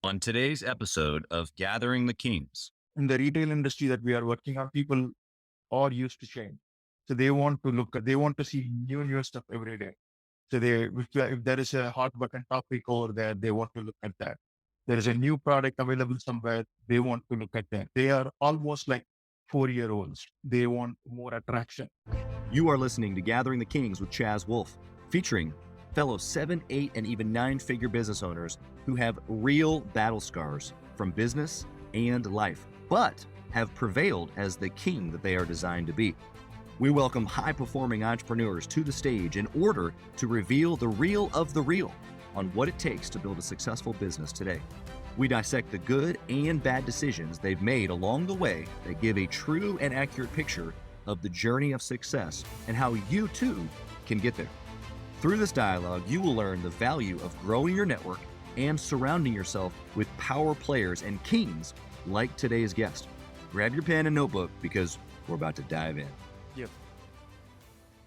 On today's episode of Gathering the Kings. In the retail industry that we are working on, people are used to change. So they want to see new stuff every day. So if there is a hot button topic over there, they want to look at that. There is a new product available somewhere, they want to look at that. They are almost like 4-year-olds. They want more attraction. You are listening to Gathering the Kings with Chaz Wolfe, featuring fellow 7, 8, and even 9-figure business owners who have real battle scars from business and life, but have prevailed as the king that they are designed to be. We welcome high-performing entrepreneurs to the stage in order to reveal the real of the real on what it takes to build a successful business today. We dissect the good and bad decisions they've made along the way that give a true and accurate picture of the journey of success and how you too can get there. Through this dialogue, you will learn the value of growing your network and surrounding yourself with power players and kings like today's guest. Grab your pen and notebook because we're about to dive in. Yep.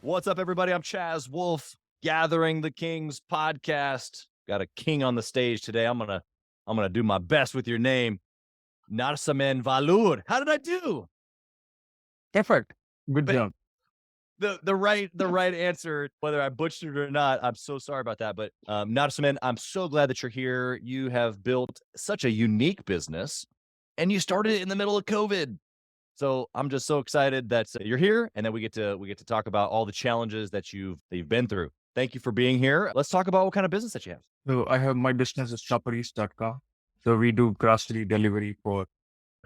What's up, everybody? I'm Chaz Wolfe, Gathering the Kings podcast. Got a king on the stage today. I'm gonna do my best with your name, Narasimhan Vallur. How did I do? Perfect. Good job. The right answer, whether I butchered it or not, I'm so sorry about that. But Narasimhan, I'm so glad that you're here. You have built such a unique business, and you started it in the middle of COVID. So I'm just so excited that you're here, and then we get to talk about all the challenges that you've been through. Thank you for being here. Let's talk about what kind of business that you have. So I have my business is shoperies.com. So we do grocery delivery for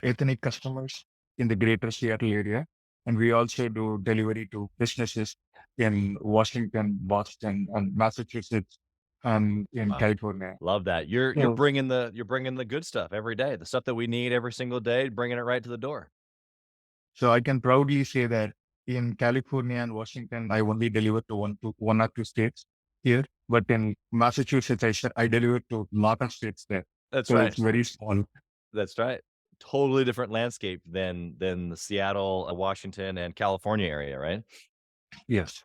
ethnic customers in the greater Seattle area. And we also do delivery to businesses in Washington, Boston, and Massachusetts, and in California. Love that. You're bringing the good stuff every day, the stuff that we need every single day, bringing it right to the door. So I can proudly say that in California and Washington, I only deliver to one or two states here. But in Massachusetts, I deliver to a lot of states there. That's right. It's very small. That's right. Totally different landscape than the Seattle, Washington, and California area, right? Yes.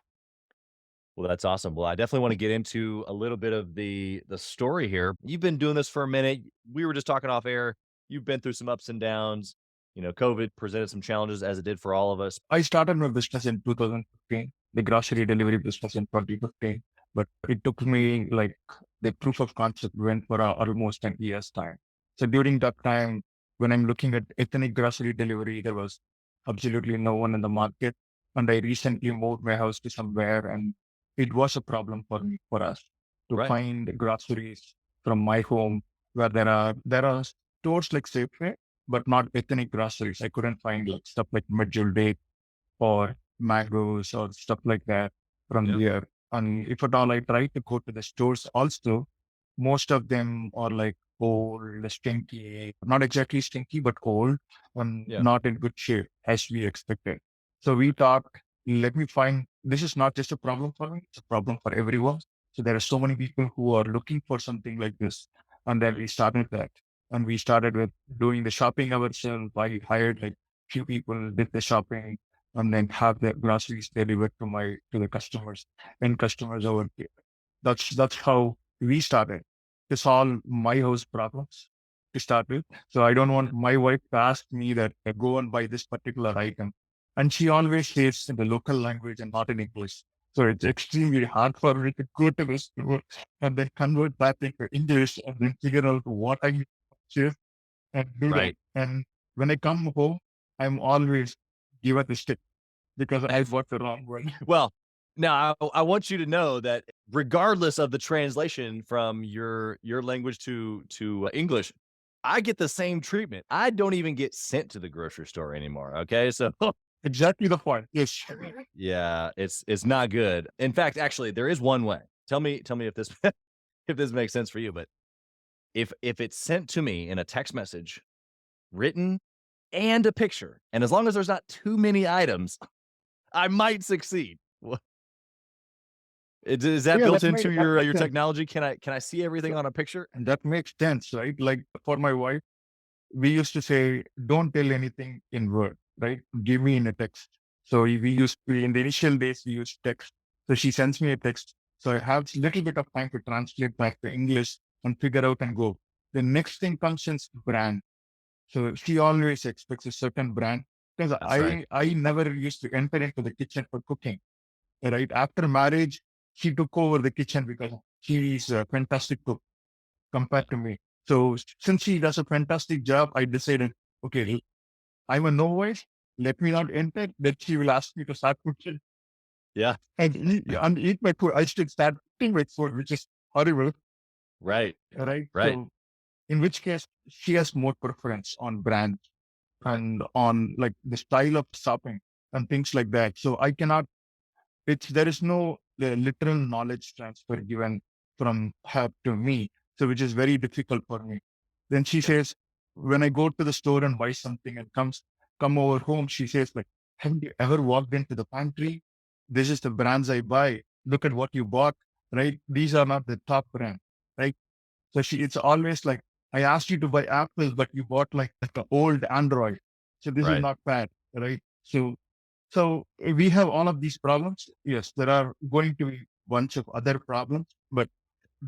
Well, that's awesome. Well, I definitely want to get into a little bit of the story here. You've been doing this for a minute. We were just talking off air. You've been through some ups and downs. You know, COVID presented some challenges, as it did for all of us. I started my business in 2015, the grocery delivery business in 2015. But it took me like the proof of concept went for almost 10 years time. So during that time, when I'm looking at ethnic grocery delivery, there was absolutely no one in the market. And I recently moved my house to somewhere, and it was a problem for us to find groceries from my home where there are stores like Safeway, but not ethnic groceries. I couldn't find like stuff like medjool date or mangoes or stuff like that from here. And if at all I try to go to the stores also, most of them are like old, stinky, not exactly stinky, but old and not in good shape as we expected. So we thought, let me find, this is not just a problem for me, it's a problem for everyone. So there are so many people who are looking for something like this. And then we started that. And we started with doing the shopping ourselves. I hired like few people, did the shopping, and then have the groceries delivered to the customers and customers over here. That's how we started to solve my house problems to start with. So I don't want my wife to ask me that go and buy this particular item. And she always says in the local language and not in English. So it's extremely hard for me to go to the store and then convert that into English and then figure out what I need to purchase and do that. And when I come home, I'm always give her the stick because I bought the wrong one. Well, now I want you to know that regardless of the translation from your language to English, I get the same treatment. I don't even get sent to the grocery store anymore. Okay, so exactly the point. Yes. Yeah, it's not good. In fact, actually, there is one way. Tell me if this if this makes sense for you. But if it's sent to me in a text message, written, and a picture, and as long as there's not too many items, I might succeed. Is that built into your technology? Can I see everything on a picture? And that makes sense, right? Like for my wife, we used to say, don't tell anything in word, right? Give me in a text. So in the initial days, we used text. So she sends me a text. So I have a little bit of time to translate back to English and figure out and go. The next thing comes in brand. So she always expects a certain brand because That's right. I never used to enter into the kitchen for cooking. Right after marriage, she took over the kitchen because she is a fantastic cook compared to me. So since she does a fantastic job, I decided, okay, I'm a novice. Let me not enter. Then she will ask me to start cooking Yeah. and eat my food. I should start eating my food, which is horrible, Right. right? Right. So in which case, she has more preference on brand and on like the style of shopping and things like that. So I cannot. There is no literal knowledge transfer given from her to me, so which is very difficult for me. Then she Yep. says, when I go to the store and buy something and come over home, she says like, haven't you ever walked into the pantry? This is the brands I buy. Look at what you bought, right? These are not the top brand, right? So it's always like, I asked you to buy Apple, but you bought like the old Android. So this is Right. not bad, right? So we have all of these problems. Yes, there are going to be bunch of other problems, but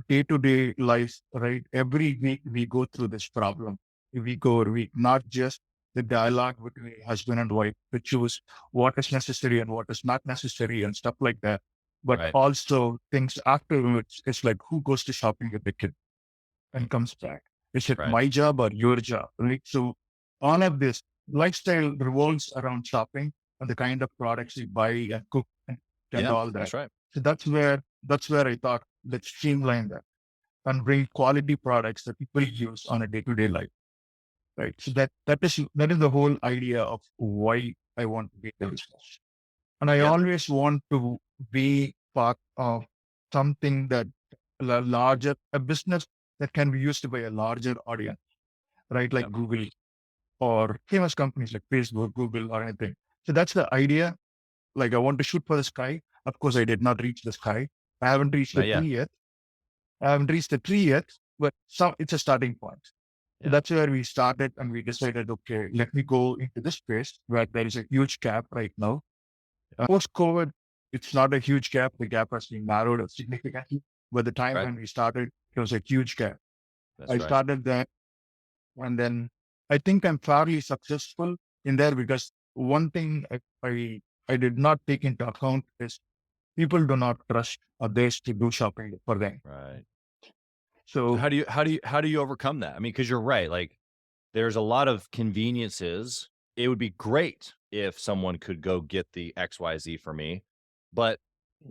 day to day life, right? Every week we go through this problem, week over week, not just the dialogue between husband and wife to choose what is necessary and what is not necessary and stuff like that. But Right. also things afterwards, it's like who goes to shopping with the kid and comes back? Is it Right. my job or your job? Right. So all of this lifestyle revolves around shopping and the kind of products you buy and cook and Yeah. all that. That's right. So that's where I thought let's streamline that and bring quality products that people use on a day-to-day life. Right. So that is the whole idea of why I want to be in the business. And I Yeah. always want to be part of something that a business that can be used by a larger audience, right? Like Yeah. Google or famous companies like Facebook, Google, or anything. So that's the idea. Like I want to shoot for the sky. Of course, I did not reach the sky. I haven't reached the Not tree yet. yet. I haven't reached the tree yet, but it's a starting point. So Yeah. that's where we started and we decided, okay, let me go into this space where there is a huge gap right now. Post COVID, it's not a huge gap. The gap has been narrowed significantly. But the time Right. when we started, it was a huge gap. That's I right. started that, and then I think I'm fairly successful in there because one thing I did not take into account is people do not trust others to do shopping for them. Right. So So how do you overcome that? I mean, because you're right. Like there's a lot of conveniences. It would be great if someone could go get the XYZ for me, but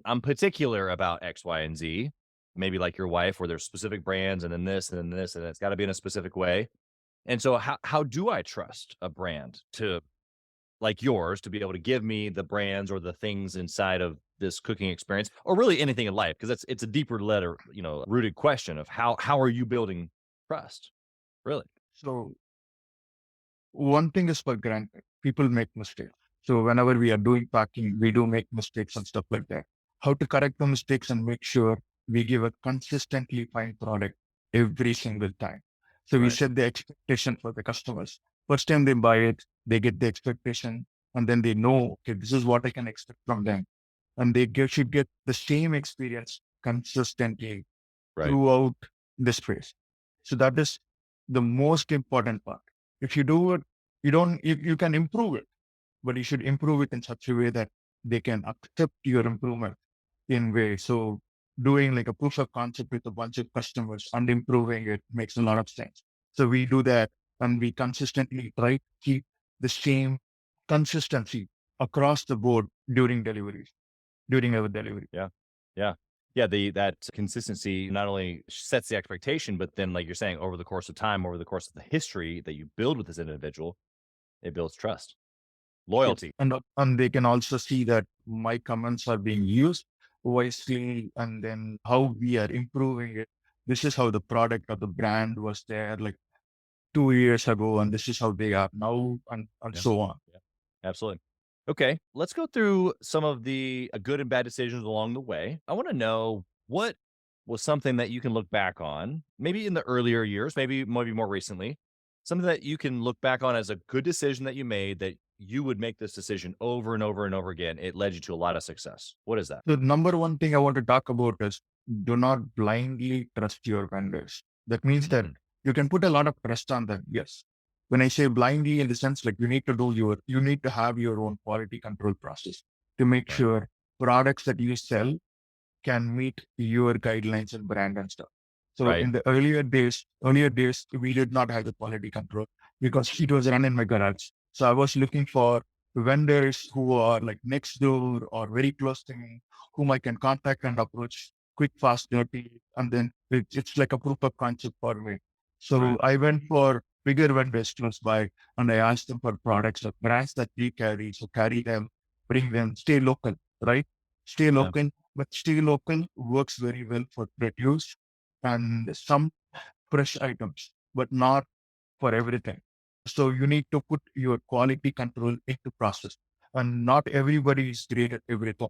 I'm particular about X, Y, and Z. Maybe like your wife, where there's specific brands and then this and then this, and it's got to be in a specific way. And so how do I trust a brand to like yours to be able to give me the brands or the things inside of this cooking experience or really anything in life? Because it's a deeper letter, rooted question of how are you building trust? Really? so one thing is for granted. People make mistakes. So whenever we are doing packing, we do make mistakes and stuff like that. How to correct the mistakes and make sure we give a consistently fine product every single time. So we Right. set the expectation for the customers. First time they buy it, they get the expectation and then they know, okay, this is what I can expect from them. And should get the same experience consistently Right. throughout this phase. So that is the most important part. If you do it, you can improve it, but you should improve it in such a way that they can accept your improvement in way. So doing like a proof of concept with a bunch of customers and improving it makes a lot of sense. So we do that and we consistently try to keep the same consistency across the board during our delivery. Yeah. Yeah. Yeah. That consistency not only sets the expectation, but then, like you're saying, over the course of time, over the course of the history that you build with this individual, it builds trust, Yes. loyalty. And they can also see that my comments are being used wisely and then how we are improving it. This is how the product or the brand was there like 2 years ago, and this is how they are now, and Yeah. so on. Yeah. Absolutely. Okay. Let's go through some of the good and bad decisions along the way. I want to know what was something that you can look back on, maybe in the earlier years, maybe more recently, something that you can look back on as a good decision that you made that you would make this decision over and over and over again. It led you to a lot of success. What is that? The number one thing I want to talk about is do not blindly trust your vendors. That means that Mm, You can put a lot of trust on them. Yes. When I say blindly, in the sense like you need to have your own quality control process to make Right. sure products that you sell can meet your guidelines and brand and stuff. So Right. in the earlier days, we did not have the quality control because it was run in my garage. So I was looking for vendors who are like next door or very close to me, whom I can contact and approach quick, fast, dirty. And then it's like a proof of concept for me. So Right. I went for bigger vendors close by and I asked them for products or brands that we carry. So carry them, bring them, stay local, right? Stay Yeah. local, but stay local works very well for produce and some fresh items, but not for everything. So you need to put your quality control into process. And not everybody is great at everything.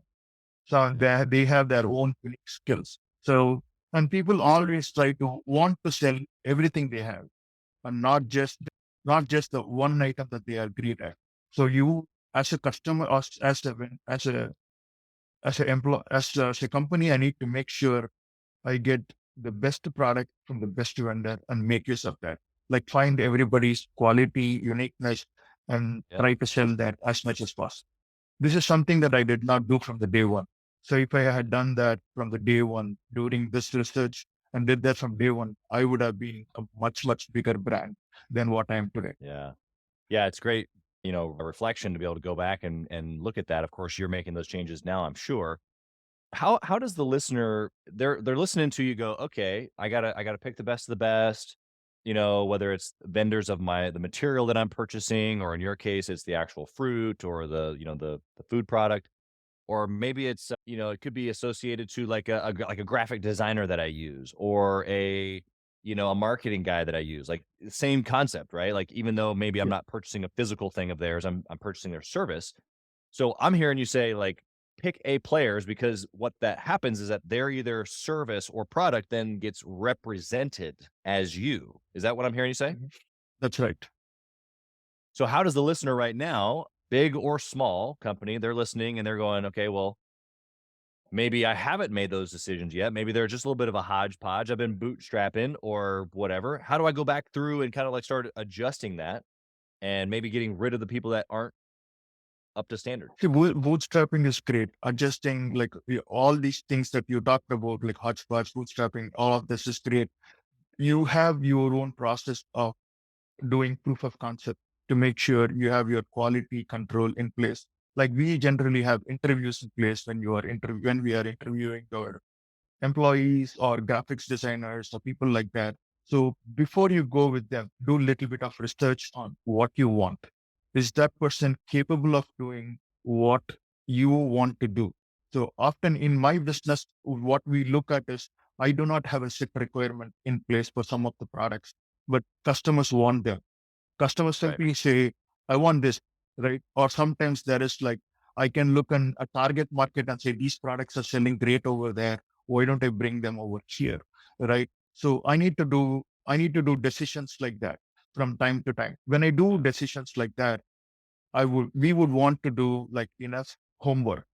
So they have their own unique skills. So, and people always try to want to sell everything they have and not just the one item that they are great at. So you as a customer, or as a company, I need to make sure I get the best product from the best vendor and make use of that. Like find everybody's quality, uniqueness, and Yeah. try to sell that as much as possible. This is something that I did not do from the day one. So if I had done that from the day one during this research and did that from day one, I would have been a much, much bigger brand than what I am today. Yeah. Yeah. It's great, a reflection to be able to go back and look at that. Of course, you're making those changes now, I'm sure. How does the listener, they're listening to you go, okay, I gotta pick the best of the best, whether it's vendors of the material that I'm purchasing, or in your case, it's the actual fruit or the food product. Or maybe it's, it could be associated to like like a graphic designer that I use, or a marketing guy that I use. Like same concept, right? Like even though maybe I'm Yeah. not purchasing a physical thing of theirs, I'm purchasing their service. So I'm hearing you say like pick A players, because what that happens is that their either service or product then gets represented as you. Is that what I'm hearing you say? Mhm. That's right. So how does the listener right now, big or small company, they're listening and they're going, okay, well, maybe I haven't made those decisions yet. Maybe they're just a little bit of a hodgepodge. I've been bootstrapping or whatever. How do I go back through and kind of like start adjusting that and maybe getting rid of the people that aren't up to standard? See, bootstrapping is great. Adjusting like all these things that you talked about, like hodgepodge, bootstrapping, all of this is great. You have your own process of doing proof of concept to make sure you have your quality control in place. Like we generally have interviews in place when we are interviewing our employees or graphics designers or people like that. So before you go with them, do a little bit of research on what you want. Is that person capable of doing what you want to do? So often in my business, what we look at is I do not have a set requirement in place for some of the products, but customers want them. Customers Right. simply say, I want this, right? Or sometimes there is like, I can look in a target market and say, these products are selling great over there. Why don't I bring them over here? Right. So I need to do decisions like that from time to time. When I do decisions like that, we would want to do like enough homework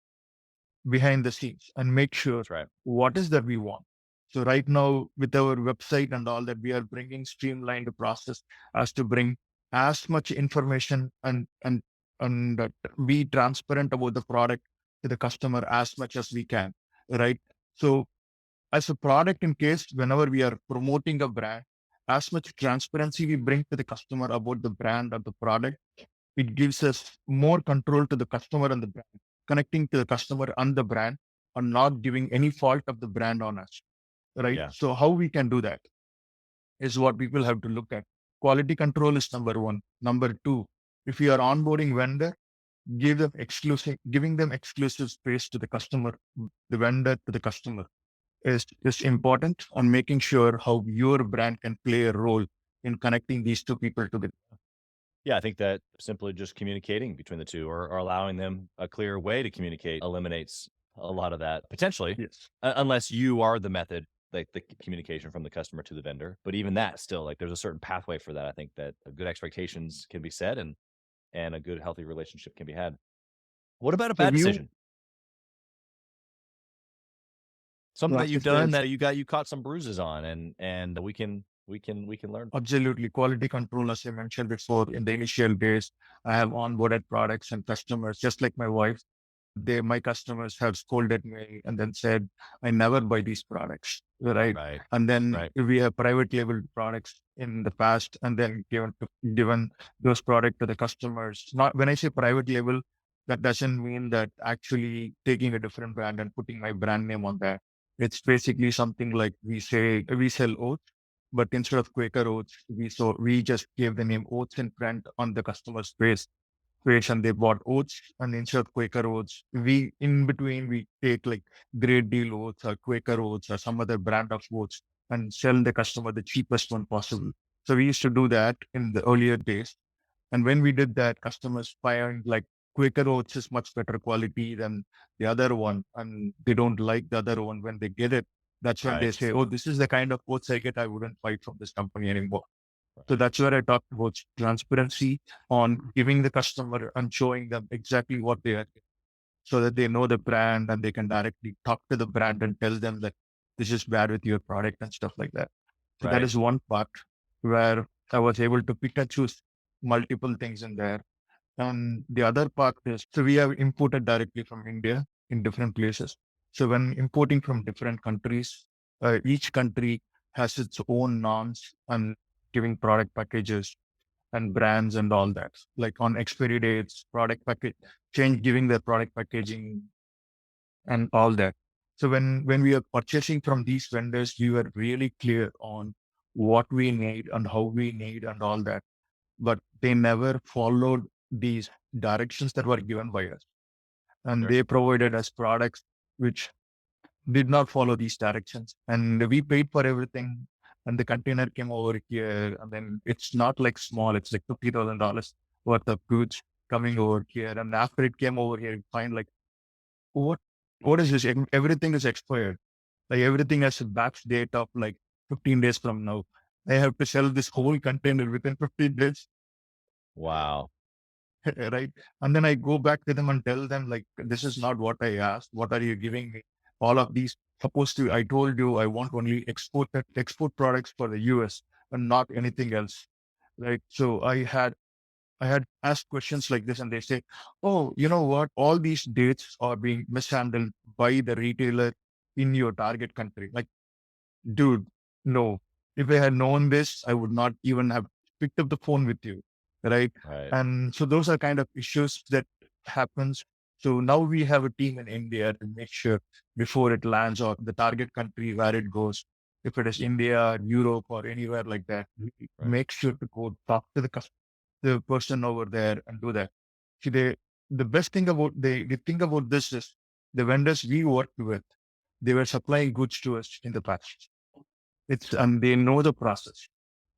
behind the scenes and make sure That's right. what is that we want. So right now with our website and all that, we are bringing streamlined process as to bring as much information and be transparent about the product to the customer as much as we can. Right. So as a product, in case whenever we are promoting a brand, as much transparency we bring to the customer about the brand or the product, it gives us more control to the customer and the brand, connecting to the customer and the brand, and not giving any fault of the brand on us. Right. Yeah. So how we can do that is what people have to look at. Quality control is number one. Number two, if you are onboarding vendor, giving them exclusive space to the customer, the vendor to the customer is important on making sure how your brand can play a role in connecting these two people together. Yeah, I think that simply just communicating between the two, or allowing them a clear way to communicate eliminates a lot of that potentially, Yes. unless you are the method, like the communication from the customer to the vendor. But even that, still, like there's a certain pathway for that. I think that good expectations can be set, and a good healthy relationship can be had. What about a So bad you, decision? Something that if you've done there's that you caught some bruises on, and we can we can learn. Absolutely. Quality control, as I mentioned before, in the initial days, I have onboarded products and customers, just like my wife. My customers have scolded me and then said, I never buy these products. Right. Right. And then Right. we have private label products in the past and then given those products to the customers. Not when I say private label, that doesn't mean that actually taking a different brand and putting my brand name on that. It's basically something like we sell oats, but instead of Quaker oats, we just gave the name oats in front on the customer's face and they bought oats, and instead of Quaker oats, we in between we take like Great Deal oats or Quaker oats or some other brand of oats and sell the customer the cheapest one possible. So we used to do that in the earlier days. And when we did that, customers find like Quaker oats is much better quality than the other one, and they don't like the other one. When they get it, that's when Right. they say, "Oh, this is the kind of oats I get. I wouldn't buy from this company anymore." So Right. that's where I talked about transparency on giving the customer and showing them exactly what they are, so that they know the brand and they can directly talk to the brand and tell them that this is bad with your product and stuff like that. So that Right. is one part where I was able to pick and choose multiple things in there. And the other part is, so we have imported directly from India in different places. So when importing from different countries, each country has its own norms and giving product packages and brands and all that, like on expiry dates, product package giving their product packaging and all that. So when we are purchasing from these vendors, we were really clear on what we need and how we need and all that. But they never followed these directions that were given by us. And Sure. they provided us products which did not follow these directions. And we paid for everything. And the container came over here. And then it's not like small, it's like $50,000 worth of goods coming over here. And after it came over here, you find like, what what is this? Everything is expired. Like everything has a batch date of like 15 days from now. I have to sell this whole container within 15 days. Wow. Right. And then I go back to them and tell them, like, this is not what I asked. What are you giving me? All of these supposed to, I told you I want only export products for the US and not anything else. Right. So I had asked questions like this and they say, oh, you know what? All these dates are being mishandled by the retailer in your target country. Like, dude, no. If I had known this, I would not even have picked up the phone with you, right? Right. And so those are kind of issues that happens. So now we have a team in India to make sure before it lands or the target country where it goes, if it is India, Europe, or anywhere like that, we Right. make sure to go talk to the person over there and do that. See, the best thing about the thing about this is the vendors we worked with, they were supplying goods to us in the past. And they know the process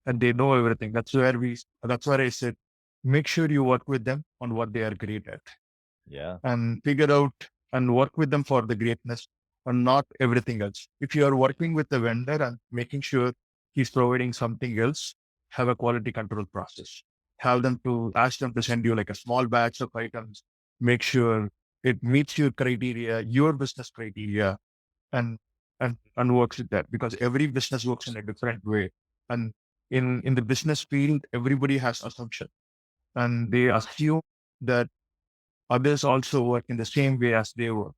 and they know everything. That's where I said, make sure you work with them on what they are great at Yeah. and figure out and work with them for the greatness and not everything else. If you are working with the vendor and making sure he's providing something else, have a quality control process. Ask them to send you like a small batch of items, make sure it meets your criteria, your business criteria, and and works with that, because every business works in a different way. And in the business field, everybody has assumption and they assume that others also work in the same way as they work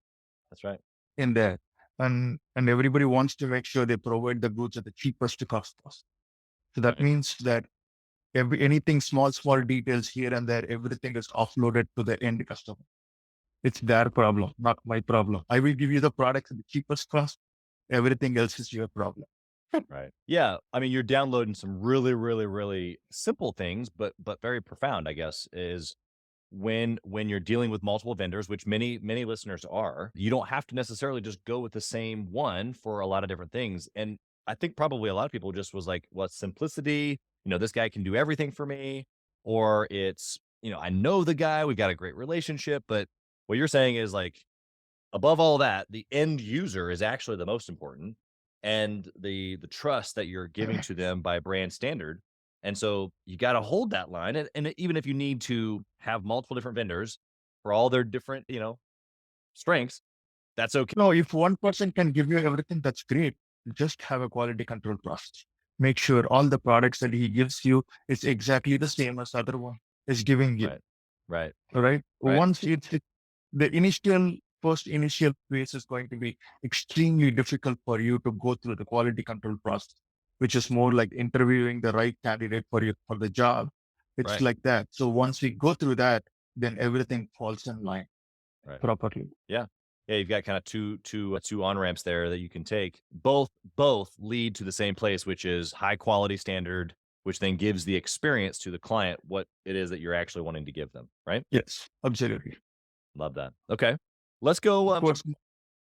That's right. in there. And everybody wants to make sure they provide the goods at the cheapest cost possible. So that Right. means that anything small details here and there, everything is offloaded to the end customer. It's their problem, not my problem. I will give you the product at the cheapest cost. Everything else is your problem. Right. Yeah. I mean, you're downloading some really, really, really simple things, but very profound, I guess, is when you're dealing with multiple vendors, which many listeners are, you don't have to necessarily just go with the same one for a lot of different things. And I think probably a lot of people just was like, well, simplicity, this guy can do everything for me, or it's, I know the guy, we got a great relationship, but what you're saying is like, above all that, the end user is actually the most important, and the trust that you're giving to them by brand standard. And so you got to hold that line. And even if you need to have multiple different vendors for all their different, strengths, that's okay. No, if one person can give you everything, that's great. Just have a quality control process. make sure all the products that he gives you is exactly the same as other one is giving you. Right. Right. Right. Right. Once the first initial phase is going to be extremely difficult for you to go through the quality control process, which is more like interviewing the right candidate for you for the job. It's Right. like that. So once we go through that, then everything falls in line Right. properly. Yeah. Yeah. You've got kind of two on ramps there that you can take. Both lead to the same place, which is high quality standard, which then gives the experience to the client what it is that you're actually wanting to give them. Right. Yes, absolutely. Love that. Okay. Let's go. Of course,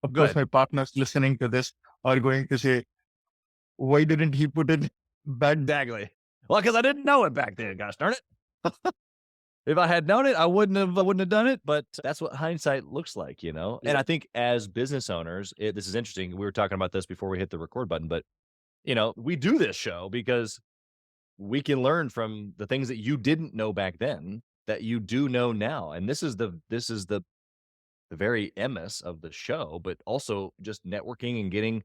of Go course, ahead. my partners listening to this are going to say, why didn't he put it back? Exactly. Well, because I didn't know it back then. Gosh darn it. If I had known it, I wouldn't have done it. But that's what hindsight looks like, you know. And Yeah. I think as business owners, this is interesting. We were talking about this before we hit the record button, but you know, we do this show because we can learn from the things that you didn't know back then that you do know now. And this is the very emis of the show, but also just networking and getting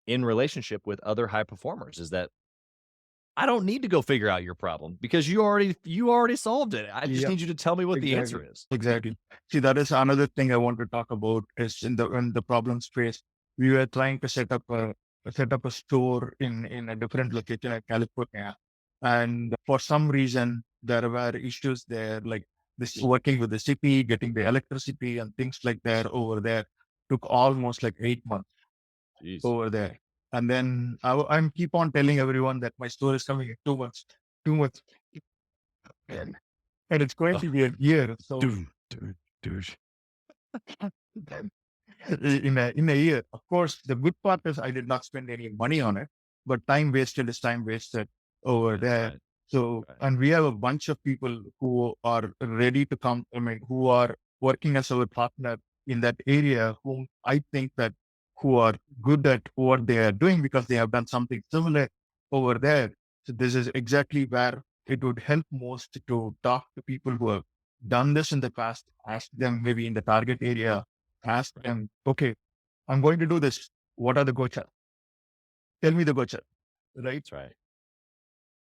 in relationship with other high performers is that I don't need to go figure out your problem because you already solved it. I just Yeah. need you to tell me what the Exactly. answer is. Exactly. See, that is another thing I want to talk about is in the problem space. We were trying to set up a store in a different location in California. And for some reason there were issues there, like this working with the city, getting the electricity and things like that over there took almost like 8 months Jeez. over there. And then I'm keep on telling everyone that my store is coming in 2 months, 2 months. And it's going Oh, to be a year. So dude. in a year. Of course, the good part is I did not spend any money on it, but time wasted is time wasted over there. Right. So, Right. and we have a bunch of people who are ready to come. I mean, who are working as our partner in that area, whom I think that who are good at what they are doing because they have done something similar over there. So this is exactly where it would help most to talk to people who have done this in the past, ask them maybe in the target area, ask them, okay, I'm going to do this. What are the gochas? Tell me the gocha, right? That's right.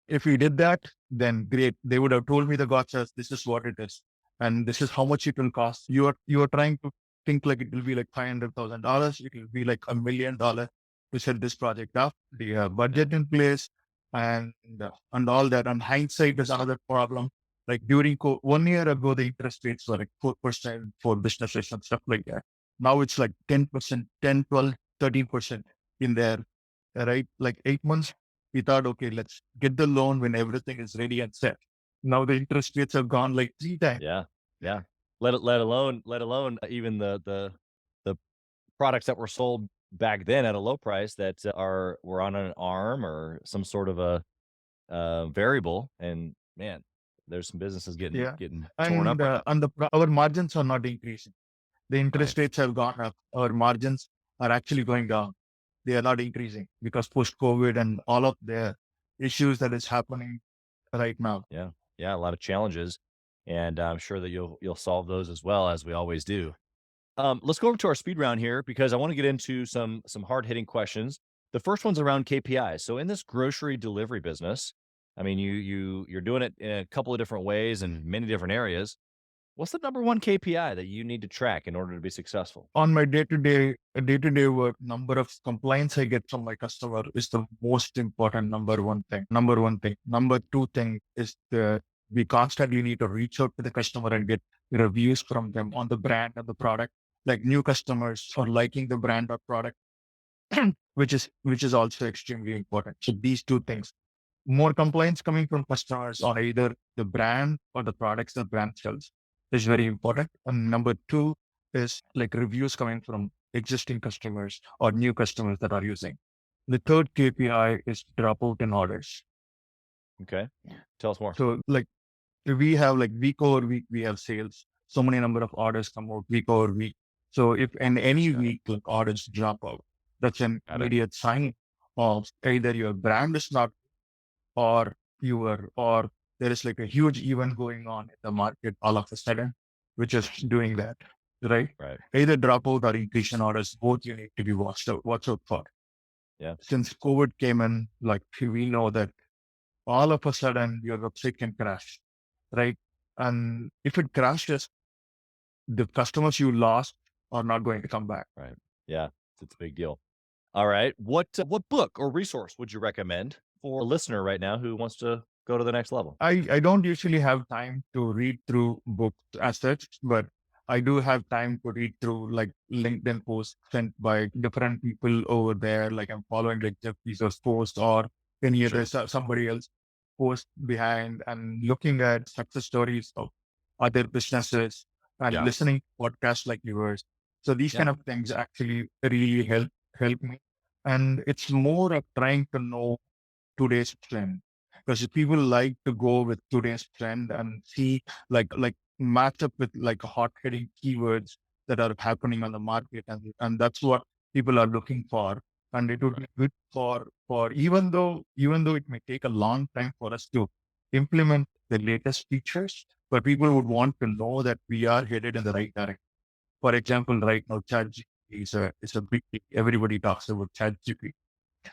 If we did that, then great. They would have told me the gotchas, this is what it is. And this is how much it will cost. You are trying to think like it will be like $500,000. It will be like $1 million to set this project up. Do you have budget in place and all that? And hindsight is another problem. Like during 1 year ago, the interest rates were like 4% for businesses and stuff like that. Now it's like 10%, 10, 12, 13% in there, right? Like 8 months we thought, okay, let's get the loan when everything is ready and set. Now the interest rates have gone like 3 times. Yeah. Yeah. Let alone even the products that were sold back then at a low price that were on an arm or some sort of a variable. And man, there's some businesses getting Yeah. torn up And, right uh, now. and the, our margins are not increasing. The Right. interest rates have gone up. Our margins are actually going down. They are not increasing because post COVID and all of the issues that is happening right now. Yeah. Yeah. A lot of challenges. And I'm sure that you'll solve those as well as we always do. Let's go over to our speed round here because I want to get into some hard hitting questions. The first one's around KPIs. So in this grocery delivery business, I mean, you're doing it in a couple of different ways and many different areas. What's the number one KPI that you need to track in order to be successful? On my day-to-day work, number of complaints I get from my customer is the most important number one thing. Number two thing is we constantly need to reach out to the customer and get reviews from them on the brand and the product. Like new customers are liking the brand or product, which is also extremely important. So these two things. More complaints coming from customers on either the brand or the products the brand sells is very important. And number two is like reviews coming from existing customers or new customers that are using. The third KPI is dropout in orders. Okay. Tell us more. So like we have like week over week, we have sales. So many number of orders come out week over week. So if in any Got it. week like orders drop out, that's an Got it. immediate sign of either your brand is not or there is like a huge event going on in the market all of a sudden, which is doing that, right? Right. Either dropout or increase in orders, both you need to be watched out for. Yeah. Since COVID came in, like we know that all of a sudden your website can crash, right? And if it crashes, the customers you lost are not going to come back. Right. Yeah. It's a big deal. All right. What book or resource would you recommend for a listener right now who wants to go to the next level? I don't usually have time to read through books as such, but I do have time to read through like LinkedIn posts sent by different people over there. Like I'm following like Jeff Bezos post or any other somebody else post behind and looking at success stories of other businesses and Yeah. listening to podcasts like yours. So these Yeah. kind of things actually really help me. And it's more of trying to know today's trend because people like to go with today's trend and see like match up with like hot hitting keywords that are happening on the market, and that's what people are looking for. And it would be good for even though it may take a long time for us to implement the latest features, but people would want to know that we are headed in the right direction. For example, right now ChatGPT is a big thing. Everybody talks about ChatGPT,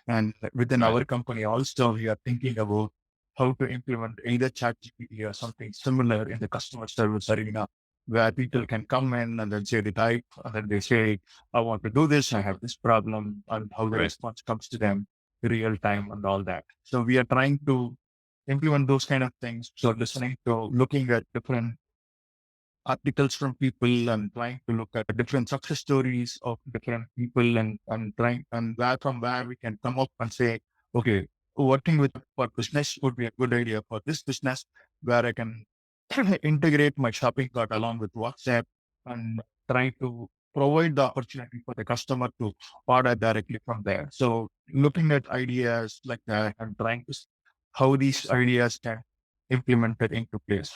and within Right. our company also, we are thinking about how to implement either ChatGPT or something similar in the customer service arena, where people can come in and then say they type, and then they say, I want to do this, I have this problem, and how the Right. response comes to them real time and all that. So we are trying to implement those kind of things. So looking at different articles from people and trying to look at different success stories of different people, and trying and where from where we can come up and say, okay, working with for business would be a good idea for this business where I can integrate my shopping cart along with WhatsApp and try to provide the opportunity for the customer to order directly from there. So looking at ideas like that and trying to how these ideas can implement it into place.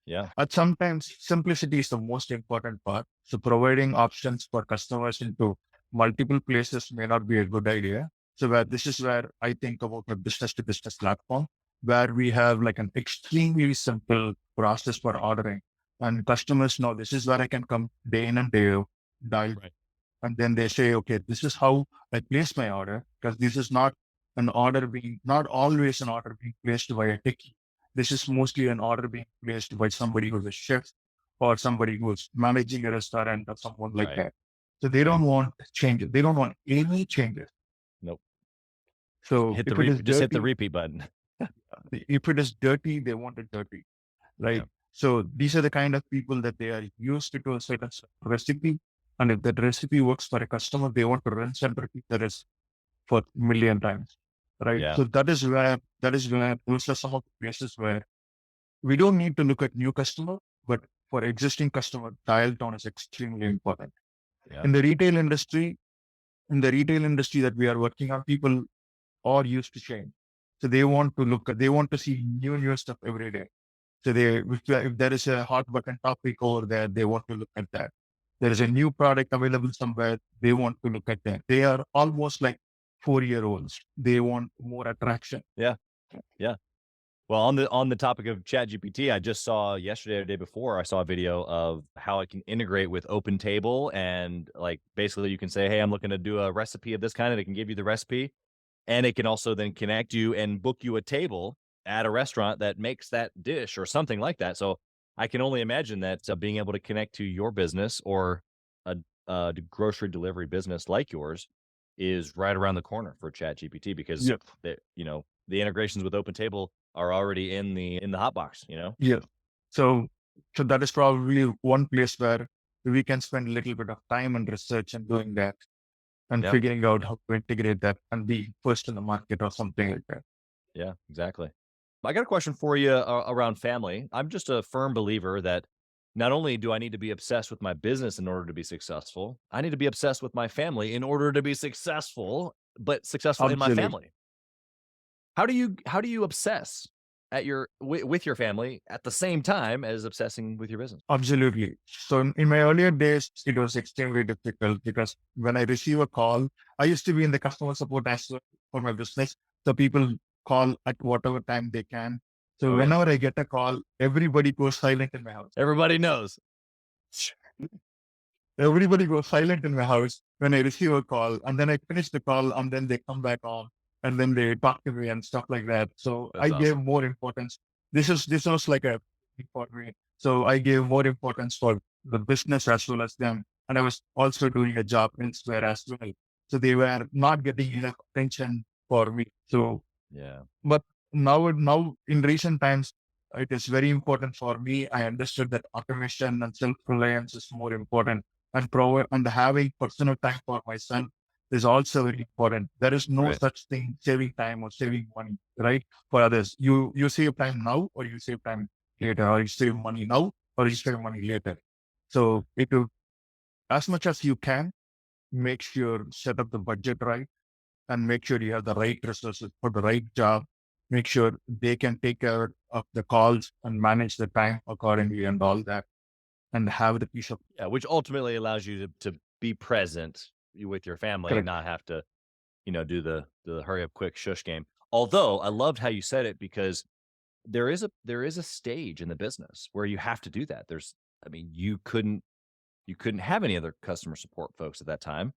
Yeah. But sometimes simplicity is the most important part. So providing options for customers into multiple places may not be a good idea. So this is where I think about a business to business platform where we have like an extremely simple process for ordering, and customers know this is where I can come day in and day out, dial, Right. and then they say, okay, this is how I place my order, because this is not always an order being placed by a techie. This is mostly an order being placed by somebody who's a chef or somebody who's managing a restaurant or someone like Right. that. So they don't want changes. They don't want any changes. Nope. So Hit the if it is just hit the dirty, repeat button. if it is dirty, they want it dirty, Yeah. right? So these are the kind of people that they are used to a certain recipe. And if that recipe works for a customer, they want to rinse and repeat the recipe for a million times, right? Yeah. So that is where those are some of the places where we don't need to look at new customer, but for existing customer, dial tone is extremely important. Yeah. In the retail industry, that we are working on, people are used to change. So they want to see new stuff every day. So if there is a hot button topic over there, they want to look at that. There is a new product available somewhere, they want to look at that. They are almost like 4-year-olds. They want more attraction. Yeah. Yeah. Well, on the topic of ChatGPT, I just saw yesterday or the day before, I saw a video of how it can integrate with Open Table, and like basically you can say, "Hey, I'm looking to do a recipe of this kind," and it can give you the recipe, and it can also then connect you and book you a table at a restaurant that makes that dish or something like that. So I can only imagine that being able to connect to your business or a grocery delivery business like yours is right around the corner for ChatGPT because Yes. the integrations with Open Table are already in the hot box. Yes. So, so that is probably one place where we can spend a little bit of time and research and doing that and Yeah, figuring out how to integrate that and be first in the market or something like that. yeah, exactly. I got a question for you around family. I'm just a firm believer that not only do I need to be obsessed with my business in order to be successful, I need to be obsessed with my family in order to be successful, but successful in my Absolutely. family. How do you obsess with your family at the same time as obsessing with your business? Absolutely. So in my earlier days, it was extremely difficult because when I receive a call, I used to be in the customer support as well for my business. So people call at whatever time they can. So Okay. whenever I get a call, everybody goes silent in my house. Everybody knows. Everybody goes silent in my house when I receive a call, and then I finish the call, and then they come back on, and then they talk to me and stuff like that. So I That's gave awesome. more importance. This was like a for me. So I gave more importance for the business as well as them, and I was also doing a job elsewhere as well. So they were not getting enough attention for me. So Yeah. but now in recent times, it is very important for me. I understood that automation and self-reliance is more important, and having personal time for my son is also very important. There is no Right. such thing saving time or saving money, right? For others, you save time now or you save time later, or you save money now or you save money later. So it will, as much as you can, make sure set up the budget right and make sure you have the right resources for the right job. Make sure they can take care of the calls and manage the time accordingly and all that, and have the peace of Yeah, which ultimately allows you to be present with your family and correct. not have to, do the hurry up quick shush game. Although I loved how you said it because there is a stage in the business where you have to do that. I mean, you couldn't have any other customer support folks at that time.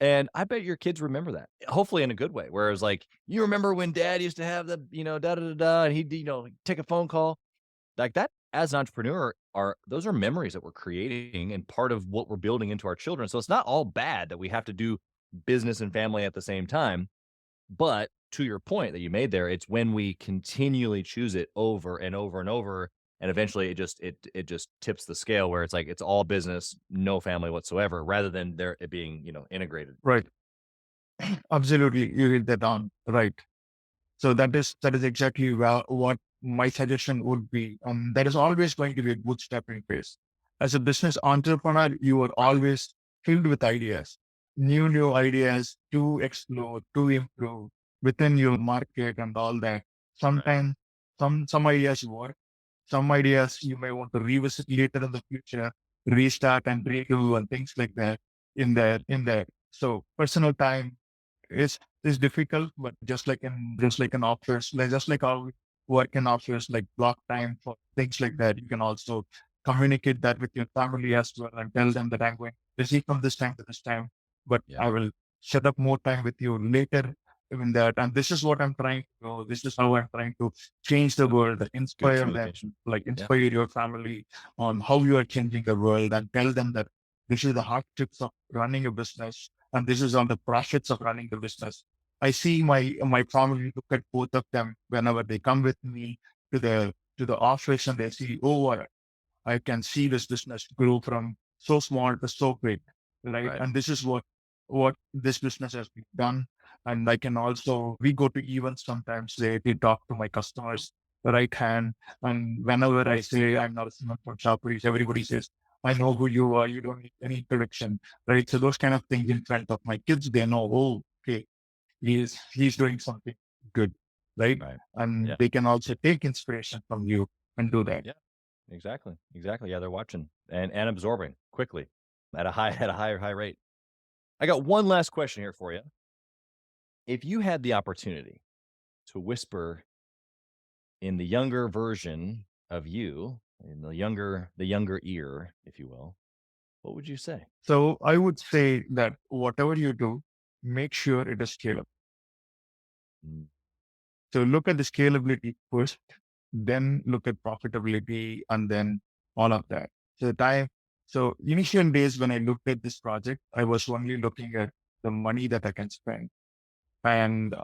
And I bet your kids remember that. Hopefully in a good way. Whereas like, you remember when dad used to have the, da da da da, and he'd, take a phone call. Like that as an entrepreneur are those are memories that we're creating and part of what we're building into our children. So it's not all bad that we have to do business and family at the same time. But to your point that you made there, it's when we continually choose it over and over and over, and eventually it just tips the scale where it's like it's all business, no family whatsoever, rather than there it being, integrated. Right. Absolutely. You hit that on. Right. So that is exactly what my suggestion would be. That is always going to be a bootstrapping phase. As a business entrepreneur, you are always filled with ideas, new ideas to explore, to improve within your market and all that. Right. Sometimes some ideas work, some ideas you may want to revisit later in the future, restart and redo and things like that in there. So personal time is difficult, but just like an office, like just like how we work in office, like block time for things like that. You can also communicate that with your family as well and tell them that I'm going busy from this time to this time, but Yeah. I will set up more time with you later in that. And this is what I'm trying to do. This is how I'm trying to change the world, Good inspire them, communication. like Yeah. inspire your family on how you are changing the world and tell them that this is the hardships of running a business and this is on the profits of running the business. I see my family look at both of them whenever they come with me to the office and they see, oh, I can see this business grow from so small to so big, right? Right. And this is what this business has been done. And I can also we go to events sometimes. They talk to my customers right hand. And whenever I say I'm not a Narasimhan from Shoperies, everybody says, I know who you are. You don't need any introduction, right? So those kind of things in front of my kids, they know, oh, okay, he's doing something good, right? Right. And Yeah. they can also take inspiration from you and do that. Yeah. Exactly. Exactly. Yeah, they're watching and absorbing quickly at a high at a high rate. I got one last question here for you. If you had the opportunity to whisper in the younger version of you, in the younger ear, if you will, what would you say? So I would say that whatever you do, make sure it is scalable. Mm. So look at the scalability first, then look at profitability, and then all of that. So initial days when I looked at this project, I was only looking at the money that I can spend. And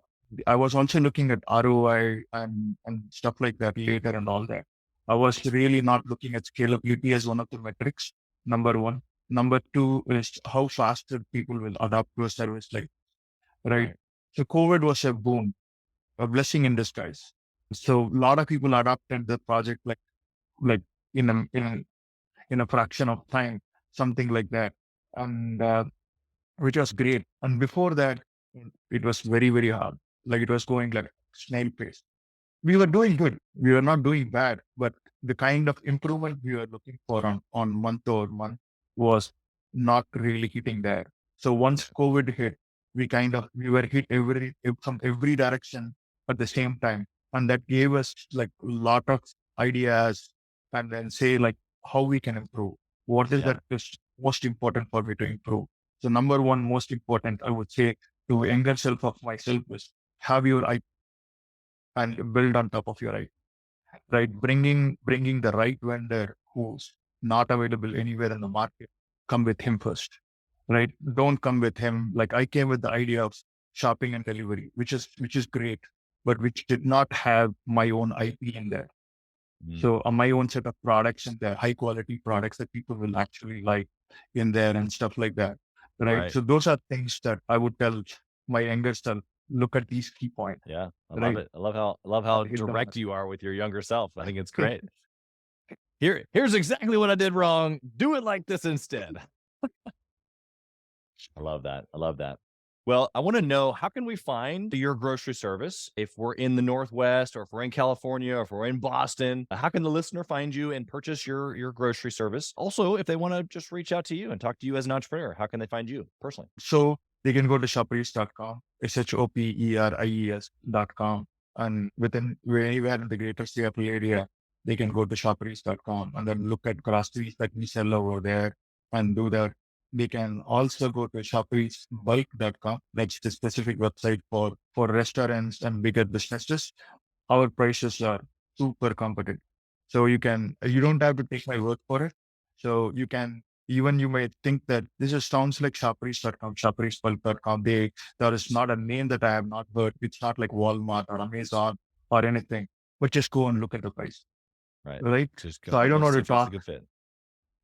I was also looking at ROI and stuff like that later and all that. I was really not looking at scalability as one of the metrics, number one. Number two is how fast people will adapt to a service like, right? Right. So COVID was a boom, a blessing in disguise. So a lot of people adopted the project like in a fraction of time, something like that. And which was great. And before that, it was very, very hard. Like it was going like snail pace. We were doing good. We were not doing bad, but the kind of improvement we were looking for on month over month was not really hitting there. So once COVID hit, we were hit from every direction at the same time. And that gave us like a lot of ideas and then say like how we can improve. What is Yeah. that most important for me to improve. So number one, most important, I would say to younger self of myself is have your IP and build on top of your IP, right? Bringing the right vendor who's not available anywhere in the market. Come with him first, right? Don't come with him. Like I came with the idea of shopping and delivery, which is great, but which did not have my own IP in there. So my own set of products and the high quality products that people will actually like in there and stuff like that. Right. Right. So those are things that I would tell my younger self, look at these key points. Yeah, I love Right. it. I love how And hit them. direct you are with your younger self. I think it's great. Here's exactly what I did wrong. Do it like this instead. I love that. I love that. Well, I want to know, how can we find your grocery service if we're in the Northwest, or if we're in California, or if we're in Boston? How can the listener find you and purchase your grocery service? Also, if they want to just reach out to you and talk to you as an entrepreneur, how can they find you personally? So they can go to shoperies.com, shoperies.com. And within anywhere in the greater Seattle area, they can go to shoperies.com and then look at groceries that we sell over there and do that. They can also go to shoperisbulk.com. That's the specific website for restaurants and bigger businesses. Our prices are super competitive. So you don't have to take my word for it. So you may think that this just sounds like shoperies.com, shoperisbulk.com. There is not a name that I have not heard. It's not like Walmart or Amazon or anything, but just go and look at the price. Right. Right. Just So I don't want to talk. a good fit.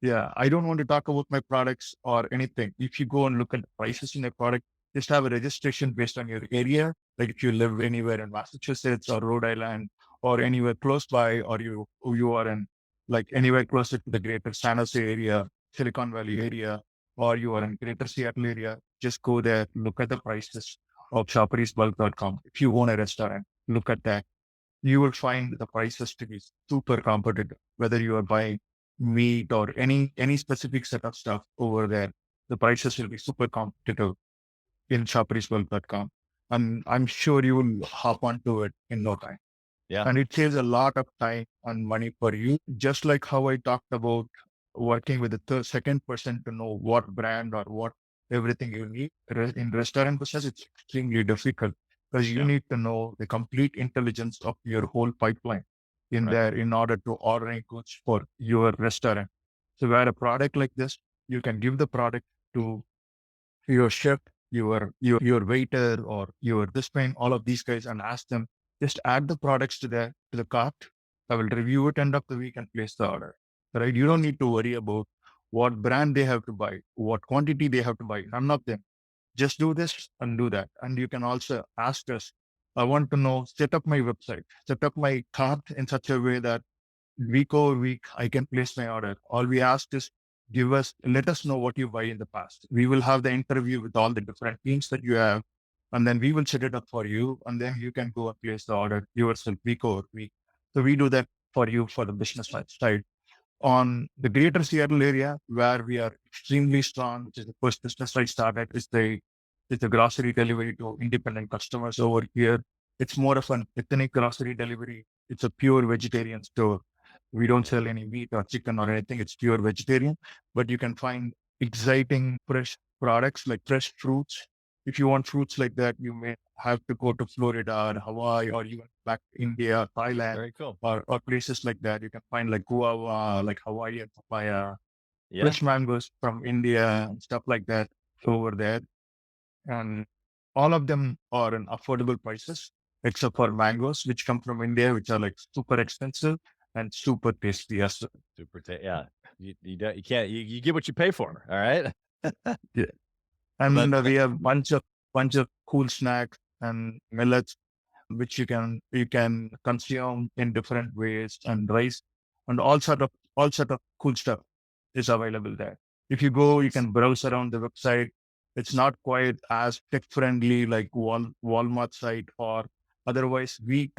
Yeah, I don't want to talk about my products or anything. If you go and look at the prices in a product, just have a registration based on your area. Like if you live anywhere in Massachusetts or Rhode Island or anywhere close by, or you are in like anywhere closer to the greater San Jose area, Silicon Valley area, or you are in greater Seattle area, just go there, look at the prices of shoperisbulk.com. If you own a restaurant, look at that. You will find the prices to be super competitive, whether you are buying meat or any specific set of stuff over there. The prices will be super competitive in shoperisworld.com. And I'm sure you will hop onto it in no time. Yeah. And it saves a lot of time and money for you. Just like how I talked about working with the second person to know what brand or what everything you need. In restaurant business, it's extremely difficult because you need to know the complete intelligence of your whole pipeline in there in order to ordering goods for your restaurant. So where a product like this, you can give the product to your chef, your waiter, or your this thing, all of these guys, and ask them, just add the products to the cart. I will review it end of the week and place the order. Right? You don't need to worry about what brand they have to buy, what quantity they have to buy. None of them. Just do this and do that. And you can also ask us, I want to know, set up my website, set up my cart in such a way that week over week, I can place my order. All we ask is let us know what you buy in the past. We will have the interview with all the different teams that you have, and then we will set it up for you. And then you can go and place the order yourself week over week. So we do that for you for the business side. On the greater Seattle area, where we are extremely strong, which is the first business I started, is the grocery delivery to independent customers over here. It's more of an ethnic grocery delivery. It's a pure vegetarian store. We don't sell any meat or chicken or anything. It's pure vegetarian, but you can find exciting fresh products like fresh fruits. If you want fruits like that, you may have to go to Florida or Hawaii or even back to India, Thailand, Very cool. or places like that. You can find like guava, like Hawaiian papaya, Yeah. fresh mangoes from India and stuff like that over there. And all of them are in affordable prices, except for mangoes, which come from India, which are like super expensive and super tasty as well. Yeah. You can't, you get what you pay for. All right. Yeah. And But- we have bunch of cool snacks and millets, which you can consume in different ways, and rice and all sort of cool stuff is available there. If you go, you can browse around the website. It's not quite as tech friendly like Walmart site or otherwise. We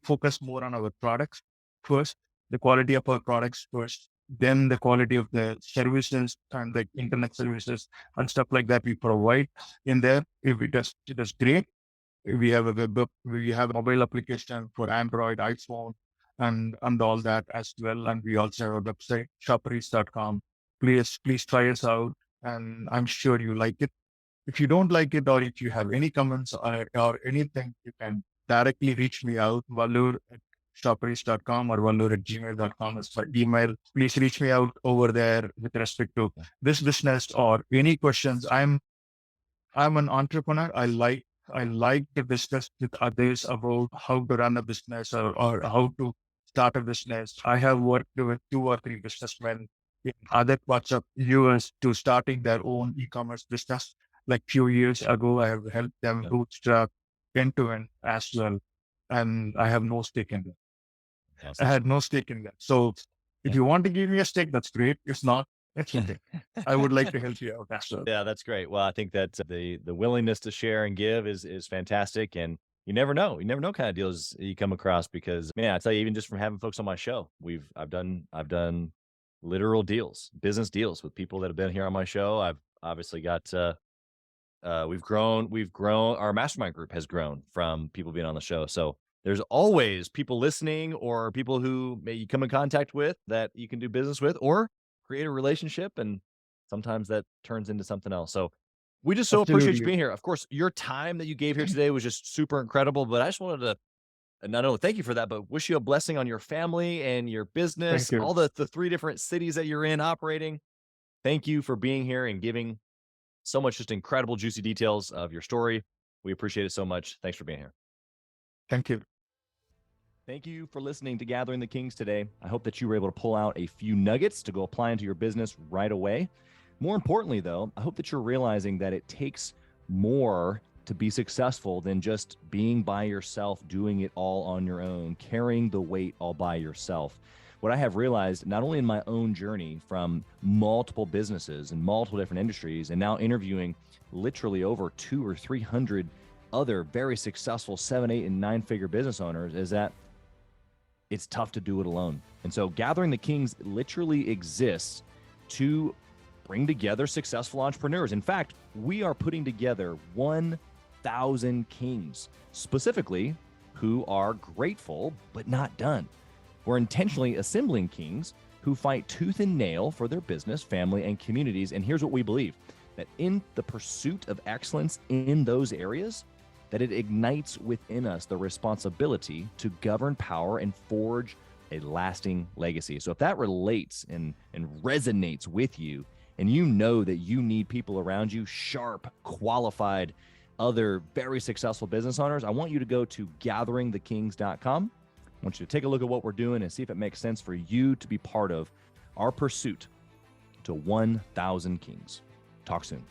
focus more on our products first, the quality of our products first, then the quality of the services and the internet services and stuff like that we provide in there. If it is great. We have we have a mobile application for Android, iPhone, and all that as well. And we also have a website, shoperies.com, please try us out. And I'm sure you like it. If you don't like it, or if you have any comments or anything, you can directly reach me out, vallur@shoperies.com or vallur@gmail.com is my email. Please reach me out over there with respect to this business or any questions. I'm an entrepreneur. I like to discuss with others about how to run a business or how to start a business. I have worked with 2 or 3 businessmen in other parts of US to starting their own e-commerce business. Like few years ago, I have helped them bootstrap end to end as well. And I have no stake in that. I had no stake in that. So if you want to give me a stake, that's great. If not, it's okay. I would like to help you out as well. Yeah, that's great. Well, I think that the willingness to share and give is fantastic, and you never know kind of deals you come across because, man, I tell you, even just from having folks on my show, I've done literal deals, business deals with people that have been here on my show. I've obviously got we've grown our mastermind group has grown from people being on the show. So there's always people listening or people who may you come in contact with that you can do business with or create a relationship, and sometimes that turns into something else. So we just so appreciate you Absolutely. being here. Of course, your time that you gave here today was just super incredible, but I just wanted to not only thank you for that, but wish you a blessing on your family and your business, Thank you. all the 3 different cities that you're in operating. Thank you for being here and giving so much just incredible, juicy details of your story. We appreciate it so much. Thanks for being here. Thank you. Thank you for listening to Gathering the Kings today. I hope that you were able to pull out a few nuggets to go apply into your business right away. More importantly, though, I hope that you're realizing that it takes more to be successful than just being by yourself, doing it all on your own, carrying the weight all by yourself. What I have realized, not only in my own journey from multiple businesses and multiple different industries, and now interviewing literally over 200 or 300 other very successful 7, 8, and 9-figure business owners, is that it's tough to do it alone. And so Gathering the Kings literally exists to bring together successful entrepreneurs. In fact, we are putting together 1,000 kings, specifically who are grateful but not done. We're intentionally assembling kings who fight tooth and nail for their business, family, and communities. And here's what we believe, that in the pursuit of excellence in those areas, that it ignites within us the responsibility to govern power and forge a lasting legacy. So if that relates and resonates with you, and you know that you need people around you, sharp, qualified, other very successful business owners, I want you to go to gatheringthekings.com. I want you to take a look at what we're doing and see if it makes sense for you to be part of our pursuit to 1,000 kings. Talk soon.